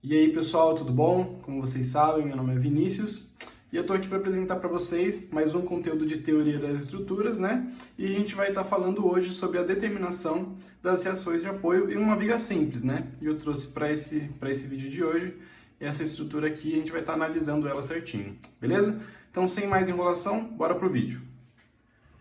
E aí pessoal, tudo bom? Como vocês sabem, meu nome é Vinícius e eu estou aqui para apresentar para vocês mais um conteúdo de teoria das estruturas, né? E a gente vai estar falando hoje sobre a determinação das reações de apoio em uma viga simples, né? E eu trouxe para esse vídeo de hoje essa estrutura aqui, a gente vai estar analisando ela certinho, beleza? Então, sem mais enrolação, bora pro vídeo.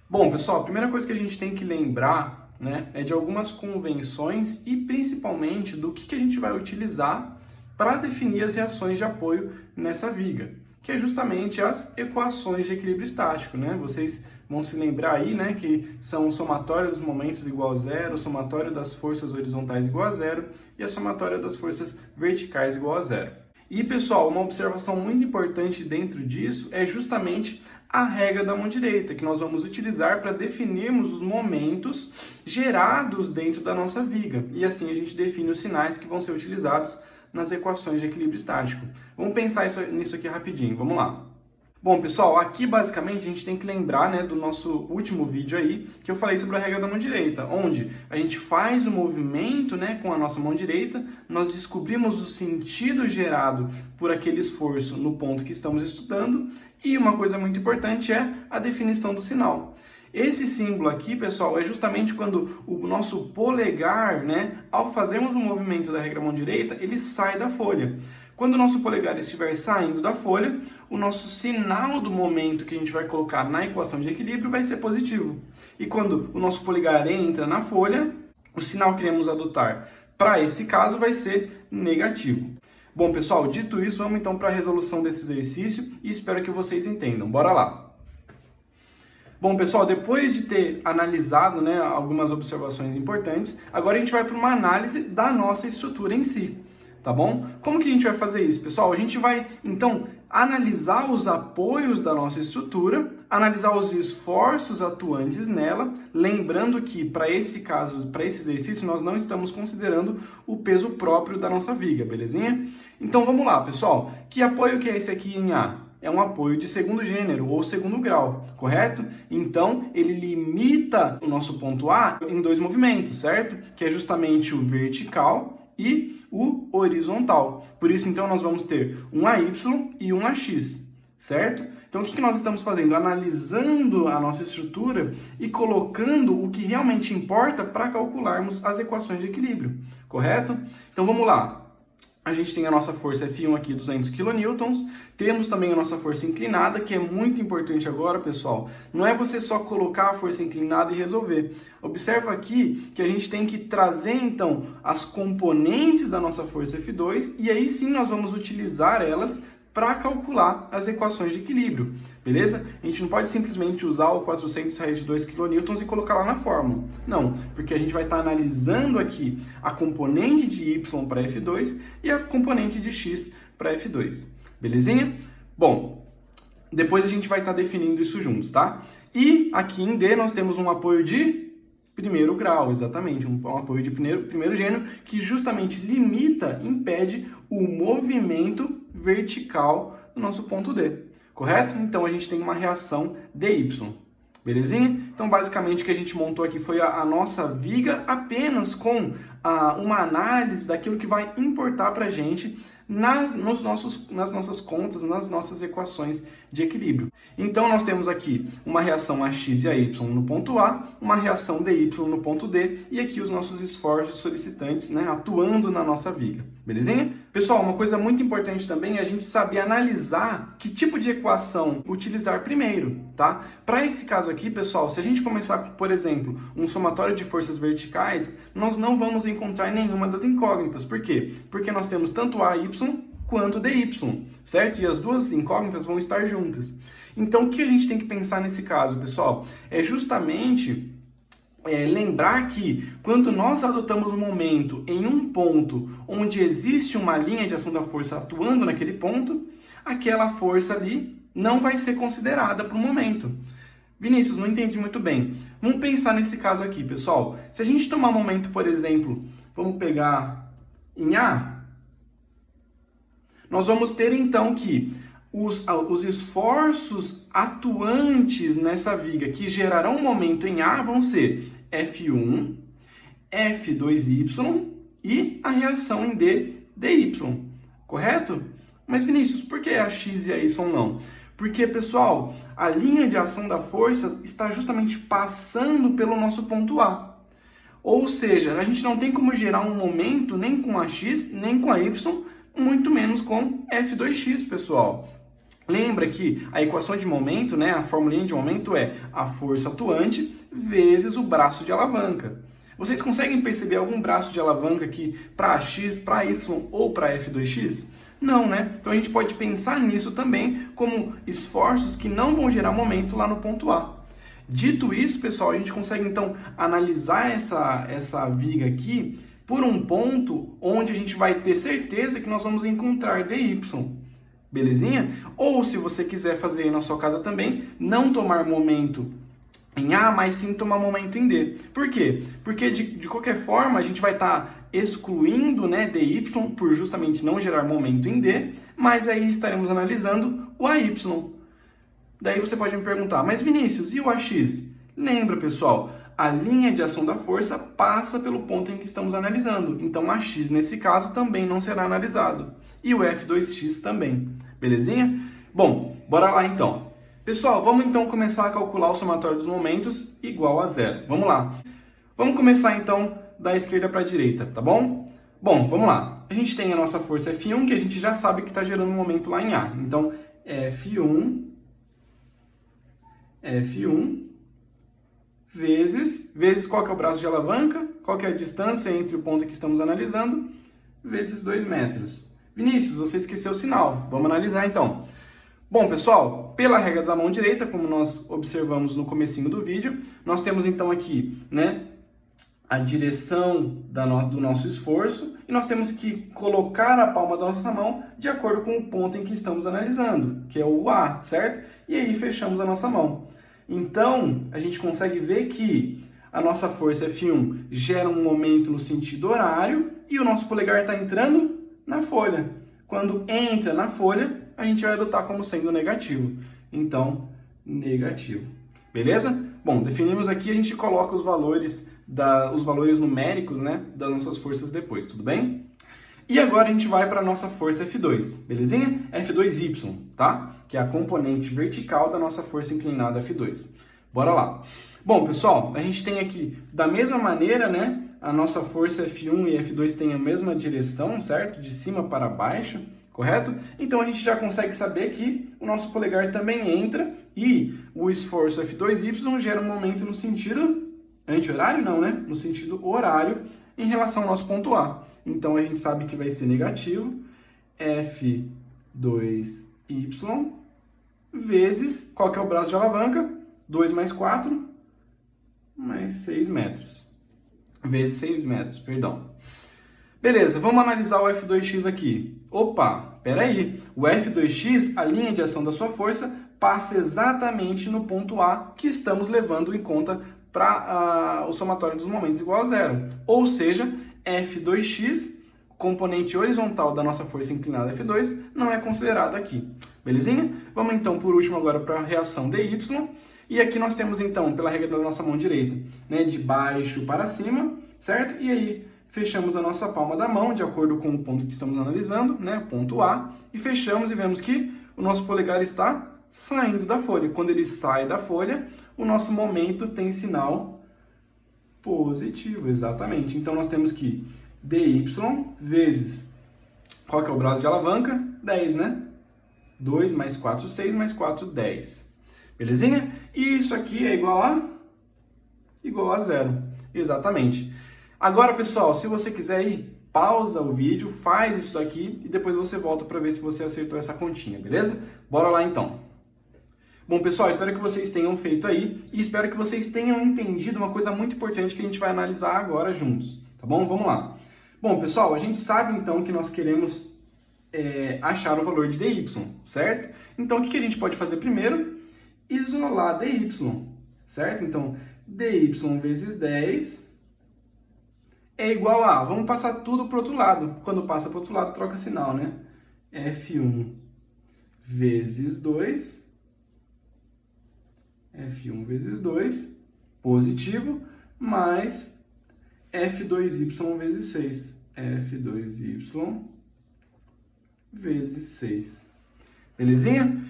Bom, pessoal, a primeira coisa que a gente tem que lembrar, né, é de algumas convenções e principalmente do que a gente vai utilizar para definir as reações de apoio nessa viga, que é justamente as equações de equilíbrio estático, né? Vocês vão se lembrar aí, né, que são o somatório dos momentos igual a zero, o somatório das forças horizontais igual a zero e a somatória das forças verticais igual a zero. E, pessoal, uma observação muito importante dentro disso é justamente a regra da mão direita, que nós vamos utilizar para definirmos os momentos gerados dentro da nossa viga. E assim a gente define os sinais que vão ser utilizados nas equações de equilíbrio estático. Vamos pensar nisso aqui rapidinho, vamos lá. Bom, pessoal, aqui basicamente a gente tem que lembrar, né, do nosso último vídeo aí, que eu falei sobre a regra da mão direita, onde a gente faz o movimento, né, com a nossa mão direita, nós descobrimos o sentido gerado por aquele esforço no ponto que estamos estudando, e uma coisa muito importante é a definição do sinal. Esse símbolo aqui, pessoal, é justamente quando o nosso polegar, né, ao fazermos o movimento da regra mão direita, ele sai da folha. Quando o nosso polegar estiver saindo da folha, o nosso sinal do momento que a gente vai colocar na equação de equilíbrio vai ser positivo. E quando o nosso polegar entra na folha, o sinal que iremos adotar para esse caso vai ser negativo. Bom, pessoal, dito isso, vamos então para a resolução desse exercício e espero que vocês entendam. Bora lá! Bom, pessoal, depois de ter analisado, né, algumas observações importantes, agora a gente vai para uma análise da nossa estrutura em si, tá bom? Como que a gente vai fazer isso, pessoal? A gente vai, então, analisar os apoios da nossa estrutura, analisar os esforços atuantes nela, lembrando que, para esse caso, para esse exercício, nós não estamos considerando o peso próprio da nossa viga, belezinha? Então, vamos lá, pessoal. Que apoio que é esse aqui em A? É um apoio de segundo gênero ou segundo grau, correto? Então, ele limita o nosso ponto A em dois movimentos, certo? Que é justamente o vertical e o horizontal. Por isso, então, nós vamos ter um AY e um AX, certo? Então, o que nós estamos fazendo? Analisando a nossa estrutura e colocando o que realmente importa para calcularmos as equações de equilíbrio, correto? Então, vamos lá. A gente tem a nossa força F1 aqui, 200 kN, temos também a nossa força inclinada, que é muito importante agora, pessoal. Não é você só colocar a força inclinada e resolver. Observa aqui que a gente tem que trazer, então, as componentes da nossa força F2, e aí sim nós vamos utilizar elas para calcular as equações de equilíbrio, beleza? A gente não pode simplesmente usar o 400 raiz de 2 kN e colocar lá na fórmula. Não, porque a gente vai estar analisando aqui a componente de Y para F2 e a componente de X para F2, belezinha? Bom, depois a gente vai estar definindo isso juntos, tá? E aqui em D nós temos um apoio de primeiro grau, exatamente, um apoio de primeiro gênero que justamente limita, impede o movimento vertical do nosso ponto D, correto? Então a gente tem uma reação DY, belezinha? Então basicamente o que a gente montou aqui foi a nossa viga apenas com uma análise daquilo que vai importar para a gente nas nossas contas, nas nossas equações de equilíbrio. Então nós temos aqui uma reação AX e AY no ponto A, uma reação DY no ponto D e aqui os nossos esforços solicitantes, né, atuando na nossa viga, belezinha? Pessoal, uma coisa muito importante também é a gente saber analisar que tipo de equação utilizar primeiro, tá? Para esse caso aqui, pessoal, se a gente começar, por exemplo, um somatório de forças verticais, nós não vamos encontrar nenhuma das incógnitas. Por quê? Porque nós temos tanto AY quanto DY, certo? E as duas incógnitas vão estar juntas. Então, o que a gente tem que pensar nesse caso, pessoal? É justamente lembrar que quando nós adotamos um momento em um ponto onde existe uma linha de ação da força atuando naquele ponto, aquela força ali não vai ser considerada para o momento. Vinícius, não entendi muito bem. Vamos pensar nesse caso aqui, pessoal. Se a gente tomar um momento, por exemplo, vamos pegar em A, nós vamos ter então que os esforços atuantes nessa viga que gerarão um momento em A vão ser F1, F2Y e a reação em D, DY. correto? Mas Vinícius, por que a x e a y não? Porque, pessoal, a linha de ação da força está justamente passando pelo nosso ponto A. Ou seja, a gente não tem como gerar um momento nem com a x, nem com a y, muito menos com F2x, pessoal. Lembra que a equação de momento, né, a formulinha de momento é a força atuante vezes o braço de alavanca. Vocês conseguem perceber algum braço de alavanca aqui para x, para y ou para F2x? Não, né? Então a gente pode pensar nisso também como esforços que não vão gerar momento lá no ponto A. Dito isso, pessoal, a gente consegue então analisar essa viga aqui por um ponto onde a gente vai ter certeza que nós vamos encontrar dy. Belezinha? Ou se você quiser fazer aí na sua casa também, não tomar momento em A, mas sim tomar momento em D. Por quê? Porque de qualquer forma a gente vai estar excluindo, né, dy por justamente não gerar momento em D, mas aí estaremos analisando o AY. Daí você pode me perguntar, mas Vinícius, e o AX? Lembra, pessoal, a linha de ação da força passa pelo ponto em que estamos analisando. Então, AX, nesse caso, também não será analisado. E o F2x também. Belezinha? Bom, bora lá então. Pessoal, vamos então começar a calcular o somatório dos momentos igual a zero. Vamos lá. Vamos começar então da esquerda para a direita, tá bom? Bom, vamos lá. A gente tem a nossa força F1, que a gente já sabe que está gerando um momento lá em A. Então, F1 vezes qual que é o braço de alavanca, qual que é a distância entre o ponto que estamos analisando, vezes 2 metros. Vinícius, você esqueceu o sinal. Vamos analisar então. Bom, pessoal, pela regra da mão direita, como nós observamos no comecinho do vídeo, nós temos então aqui, né, a direção do nosso esforço e nós temos que colocar a palma da nossa mão de acordo com o ponto em que estamos analisando, que é o A, certo? E aí fechamos a nossa mão. Então, a gente consegue ver que a nossa força F1 gera um momento no sentido horário e o nosso polegar está entrando na folha. Quando entra na folha, a gente vai adotar como sendo negativo. Então, negativo. Beleza? Bom, definimos aqui, a gente coloca os valores numéricos, né, das nossas forças depois, tudo bem? E agora a gente vai para a nossa força F2, belezinha? F2y, tá? Que é a componente vertical da nossa força inclinada F2. Bora lá. Bom, pessoal, a gente tem aqui, da mesma maneira, né, a nossa força F1 e F2 têm a mesma direção, certo? De cima para baixo, correto? Então a gente já consegue saber que o nosso polegar também entra e o esforço F2y gera um momento no sentido anti-horário, não, né? No sentido horário em relação ao nosso ponto A. Então a gente sabe que vai ser negativo F2y vezes, qual que é o braço de alavanca? 2 mais 4 mais 6 metros. Vezes 6 metros, perdão. Beleza, vamos analisar o F2x aqui. Opa, peraí. O F2x, a linha de ação da sua força, passa exatamente no ponto A que estamos levando em conta para o somatório dos momentos igual a zero. Ou seja, F2x, componente horizontal da nossa força inclinada F2, não é considerado aqui. Belezinha? Vamos então, por último, agora para a reação dy. E aqui nós temos então, pela regra da nossa mão direita, né, de baixo para cima, certo? E aí fechamos a nossa palma da mão, de acordo com o ponto que estamos analisando, né, ponto A, e fechamos e vemos que o nosso polegar está saindo da folha. Quando ele sai da folha, o nosso momento tem sinal positivo, exatamente. Então nós temos que dy vezes, qual que é o braço de alavanca? 10, né? 2 mais 4, 6 mais 4, 10. Belezinha? E isso aqui é igual a zero. Exatamente. Agora, pessoal, se você quiser ir, pausa o vídeo, faz isso aqui e depois você volta para ver se você acertou essa continha, beleza? Bora lá então. Bom, pessoal, espero que vocês tenham feito aí e espero que vocês tenham entendido uma coisa muito importante que a gente vai analisar agora juntos, tá bom? Vamos lá. Bom, pessoal, a gente sabe então que nós queremos achar o valor de dy, certo? Então, o que a gente pode fazer primeiro? Isolar dy, certo? Então, dy vezes 10 é igual a... Vamos passar tudo para o outro lado. Quando passa para o outro lado, troca sinal, né? F1 vezes 2. F1 vezes 2, positivo, mais F2y vezes 6. F2y vezes 6. Belezinha?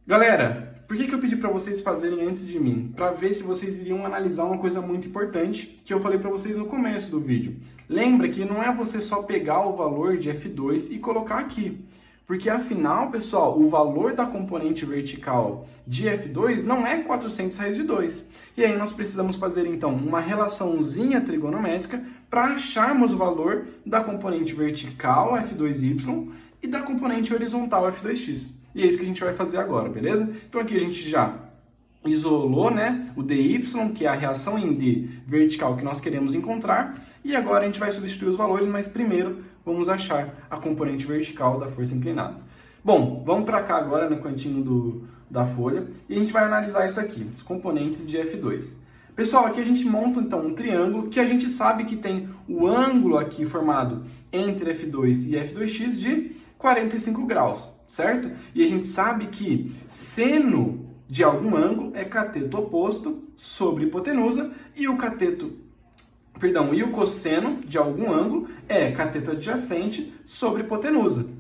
Galera, por que eu pedi para vocês fazerem antes de mim? Para ver se vocês iriam analisar uma coisa muito importante que eu falei para vocês no começo do vídeo. Lembra que não é você só pegar o valor de F2 e colocar aqui. Porque afinal, pessoal, o valor da componente vertical de F2 não é 400 raiz de 2. E aí nós precisamos fazer então uma relaçãozinha trigonométrica para acharmos o valor da componente vertical F2y e da componente horizontal F2x. E é isso que a gente vai fazer agora, beleza? Então aqui a gente já isolou, né, o dy, que é a reação em D vertical que nós queremos encontrar, e agora a gente vai substituir os valores, mas primeiro vamos achar a componente vertical da força inclinada. Bom, vamos para cá agora no cantinho da folha, e a gente vai analisar isso aqui, os componentes de F2. Pessoal, aqui a gente monta então um triângulo que a gente sabe que tem o ângulo aqui formado entre F2 e F2x de 45 graus, certo? E a gente sabe que seno de algum ângulo é cateto oposto sobre hipotenusa e o cosseno de algum ângulo é cateto adjacente sobre hipotenusa.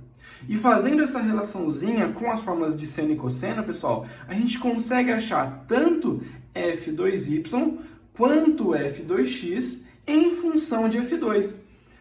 E fazendo essa relaçãozinha com as fórmulas de seno e cosseno, pessoal, a gente consegue achar tanto F2y quanto F2x em função de F2.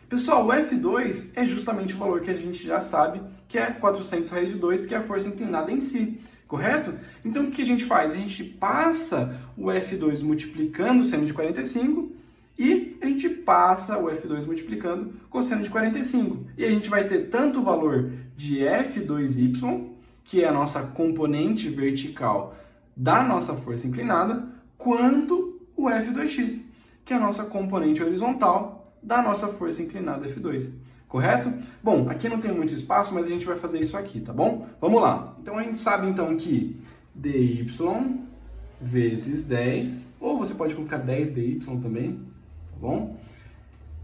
Pessoal, o F2 é justamente o valor que a gente já sabe, que é 400 raiz de 2, que é a força inclinada em si. Correto? Então, o que a gente faz? A gente passa o F2 multiplicando o seno de 45 e a gente passa o F2 multiplicando cosseno de 45. E a gente vai ter tanto o valor de F2y, que é a nossa componente vertical da nossa força inclinada, quanto o F2x, que é a nossa componente horizontal da nossa força inclinada F2. Correto? Bom, aqui não tem muito espaço, mas a gente vai fazer isso aqui, tá bom? Vamos lá. Então, a gente sabe, então, que dy vezes 10, ou você pode colocar 10 dy também, tá bom?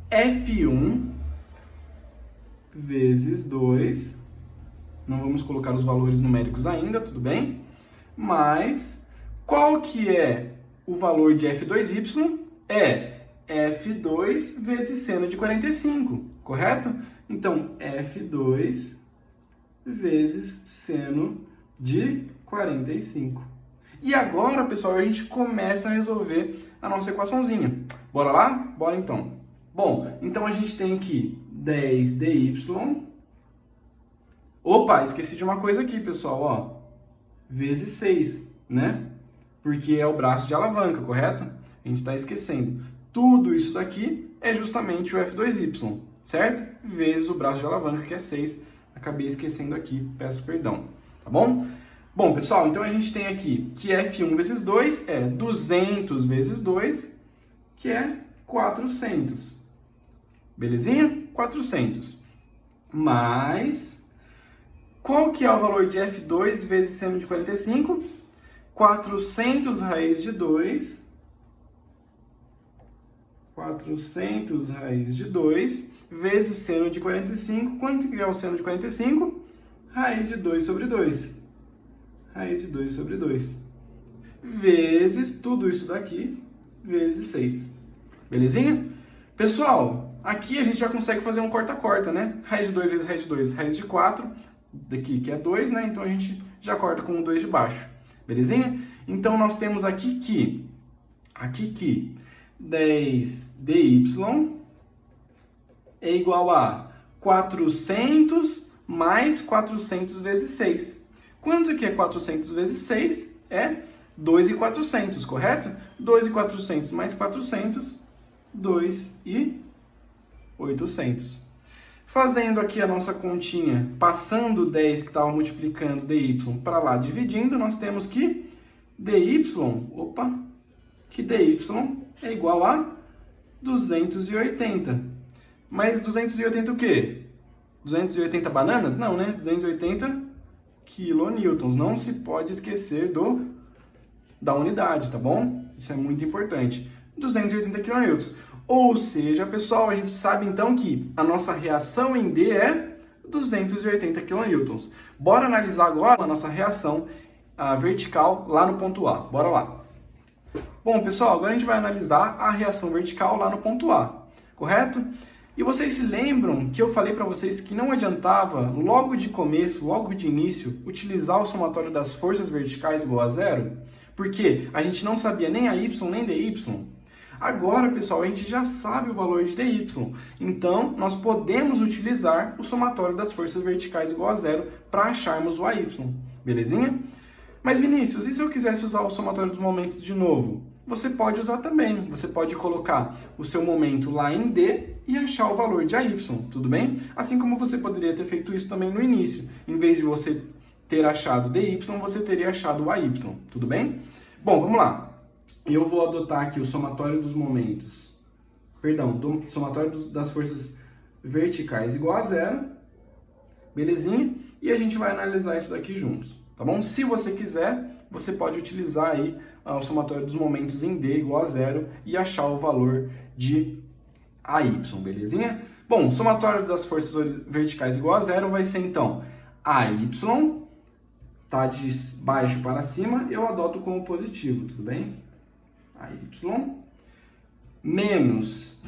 F1 vezes 2, não vamos colocar os valores numéricos ainda, tudo bem? Mas, qual que é o valor de F2y? É F2 vezes seno de 45, correto? Então, F2 vezes seno de 45. E agora, pessoal, a gente começa a resolver a nossa equaçãozinha. Bora lá? Bora então. Bom, então a gente tem aqui 10 dy. Opa, esqueci de uma coisa aqui, pessoal, ó. Vezes 6, né? Porque é o braço de alavanca, correto? A gente está esquecendo. Tudo isso daqui é justamente o F2y, certo? Vezes o braço de alavanca, que é 6. Acabei esquecendo aqui, peço perdão, tá bom? Bom, pessoal, então a gente tem aqui que F1 vezes 2 é 200 vezes 2, que é 400. Belezinha? 400. Mas, qual que é o valor de F2 vezes seno de 45? 400 raiz de 2... 400 raiz de 2 vezes seno de 45. Quanto que é o seno de 45? Raiz de 2 sobre 2. Raiz de 2 sobre 2. Vezes tudo isso daqui, vezes 6. Belezinha? Pessoal, aqui a gente já consegue fazer um corta-corta, né? Raiz de 2 vezes raiz de 2, raiz de 4. Daqui que é 2, né? Então a gente já corta com o 2 de baixo. Belezinha? Então nós temos aqui que 10 dy é igual a 400 mais 400 vezes 6. Quanto que é 400 vezes 6? É 2.400, correto? 2.400 mais 400, 2.800. Fazendo aqui a nossa continha, passando o 10 que estava multiplicando dy para lá, dividindo, nós temos que dy é igual a 280. Mas 280 o quê? 280 bananas? Não, né? 280 quilonewtons. Não se pode esquecer da unidade, tá bom? Isso é muito importante. 280 quilonewtons. Ou seja, pessoal, a gente sabe então que a nossa reação em D é 280 quilonewtons. Bora analisar agora a nossa reação vertical lá no ponto A. Bora lá. Bom, pessoal, agora a gente vai analisar a reação vertical lá no ponto A, correto? E vocês se lembram que eu falei para vocês que não adiantava, logo de começo, logo de início, utilizar o somatório das forças verticais igual a zero? Porque a gente não sabia nem a y nem dy. Agora, pessoal, a gente já sabe o valor de dy. Então, nós podemos utilizar o somatório das forças verticais igual a zero para acharmos o ay. Belezinha? Mas, Vinícius, e se eu quisesse usar o somatório dos momentos de novo? Você pode usar também. Você pode colocar o seu momento lá em D e achar o valor de AY, tudo bem? Assim como você poderia ter feito isso também no início. Em vez de você ter achado DY, você teria achado o AY, tudo bem? Bom, vamos lá. Eu vou adotar aqui o somatório dos momentos. Perdão, do somatório das forças verticais igual a zero. Belezinha? E a gente vai analisar isso daqui juntos, tá bom? Se você quiser, você pode utilizar aí o somatório dos momentos em D igual a zero e achar o valor de AY, belezinha? Bom, somatório das forças verticais igual a zero vai ser então AY, tá de baixo para cima, eu adoto como positivo, tudo bem? AY menos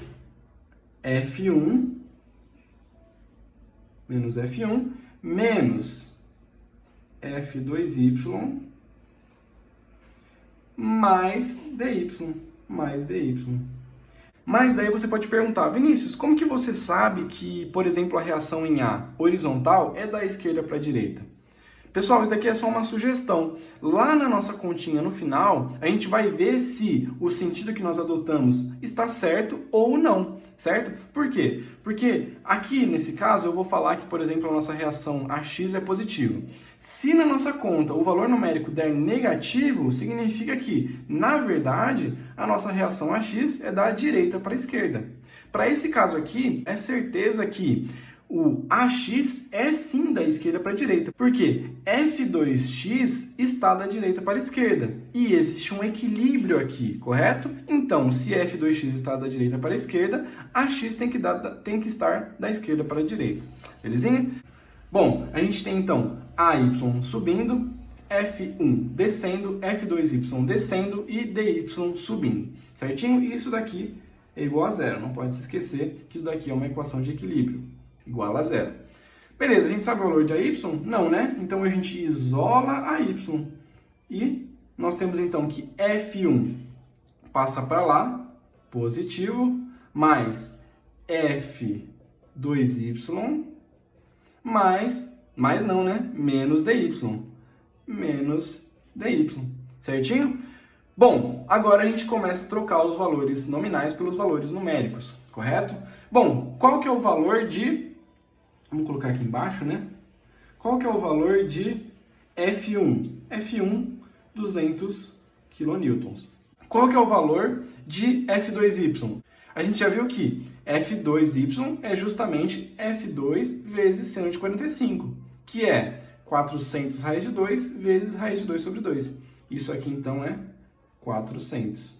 F1 menos F2Y mais dy. Mas daí você pode perguntar, Vinícius, como que você sabe que, por exemplo, a reação em A horizontal é da esquerda para a direita? Pessoal, isso daqui é só uma sugestão. Lá na nossa continha no final, a gente vai ver se o sentido que nós adotamos está certo ou não, certo? Por quê? Porque aqui, nesse caso, eu vou falar que, por exemplo, a nossa reação AX é positiva. Se na nossa conta o valor numérico der negativo, significa que, na verdade, a nossa reação AX é da direita para a esquerda. Para esse caso aqui, é certeza que o AX é sim da esquerda para a direita, porque F2x está da direita para a esquerda e existe um equilíbrio aqui, correto? Então, se F2x está da direita para a esquerda, AX tem que estar da esquerda para a direita, belezinha? Bom, a gente tem então AY subindo, F1 descendo, F2y descendo e dy subindo, certinho? E isso daqui é igual a zero, não pode se esquecer que isso daqui é uma equação de equilíbrio. Igual a zero. Beleza, a gente sabe o valor de AY? Não, né? Então a gente isola AY. E nós temos então que F1 passa para lá, positivo, mais F2y, mais não, né? Menos dy. Certinho? Bom, agora a gente começa a trocar os valores nominais pelos valores numéricos, correto? Bom, qual que é o valor de... Vamos colocar aqui embaixo, né? Qual que é o valor de F1? F1, 200 kN. Qual que é o valor de F2y? A gente já viu que F2y é justamente F2 vezes seno de 45, que é 400 raiz de 2 vezes raiz de 2 sobre 2. Isso aqui, então, é 400.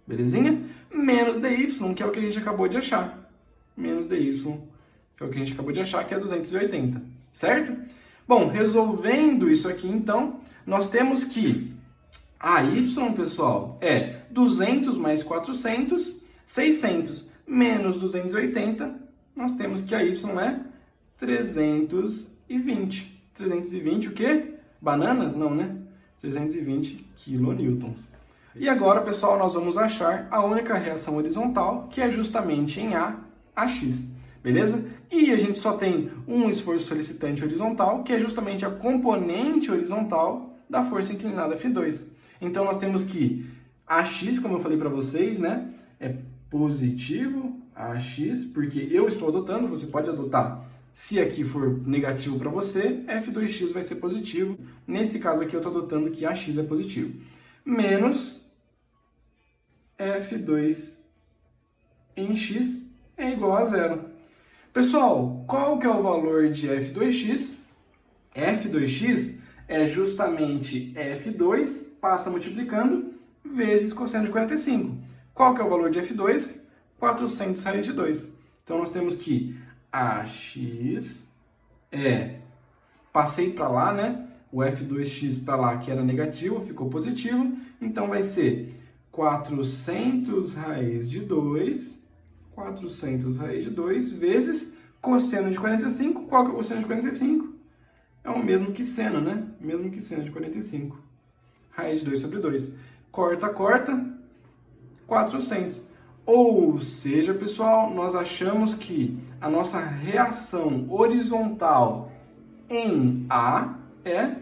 Belezinha? Menos dy, que é o que a gente acabou de achar. Menos dy, que é o que a gente acabou de achar, que é 280, certo? Bom, resolvendo isso aqui, então, nós temos que a y, pessoal, é 200 mais 400, 600 menos 280, nós temos que a y é 320. 320 o quê? Bananas? Não, né? 320 kN. E agora, pessoal, nós vamos achar a única reação horizontal, que é justamente em A, AX. Beleza? E a gente só tem um esforço solicitante horizontal, que é justamente a componente horizontal da força inclinada F2. Então, nós temos que AX, como eu falei para vocês, né, é positivo, AX, porque eu estou adotando, você pode adotar. Se aqui for negativo para você, F2x vai ser positivo. Nesse caso aqui, eu estou adotando que AX é positivo. Menos F2 em x é igual a zero. Pessoal, qual que é o valor de F2x? F2x é justamente F2, passa multiplicando, vezes cosseno de 45. Qual que é o valor de F2? 400 raiz de 2. Então, nós temos que AX é... Passei para lá, né? O F2x para lá, que era negativo, ficou positivo. Então, vai ser 400 raiz de 2 400 raiz de 2 vezes cosseno de 45. Qual que é o cosseno de 45? É o mesmo que seno, né? Mesmo que seno de 45. Raiz de 2 sobre 2. Corta, corta, 400. Ou seja, pessoal, nós achamos que a nossa reação horizontal em A é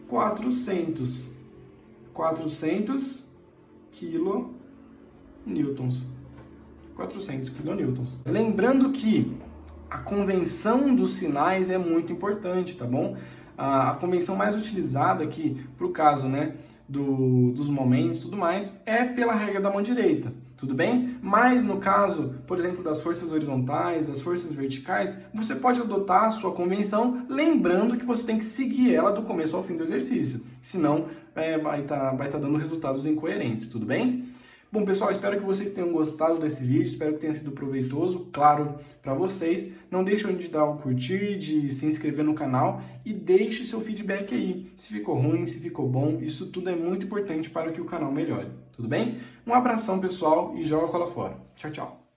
400 kilonewtons. 400 kilonewtons. Lembrando que a convenção dos sinais é muito importante, tá bom? A convenção mais utilizada aqui para o caso, né, dos momentos e tudo mais é pela regra da mão direita, tudo bem? Mas no caso, por exemplo, das forças horizontais, das forças verticais, você pode adotar a sua convenção, lembrando que você tem que seguir ela do começo ao fim do exercício, senão vai tá dando resultados incoerentes, tudo bem? Bom, pessoal, espero que vocês tenham gostado desse vídeo, espero que tenha sido proveitoso, claro, para vocês. Não deixem de dar o curtir, de se inscrever no canal e deixe seu feedback aí. Se ficou ruim, se ficou bom, isso tudo é muito importante para que o canal melhore, tudo bem? Um abração, pessoal, e joga a cola fora. Tchau, tchau.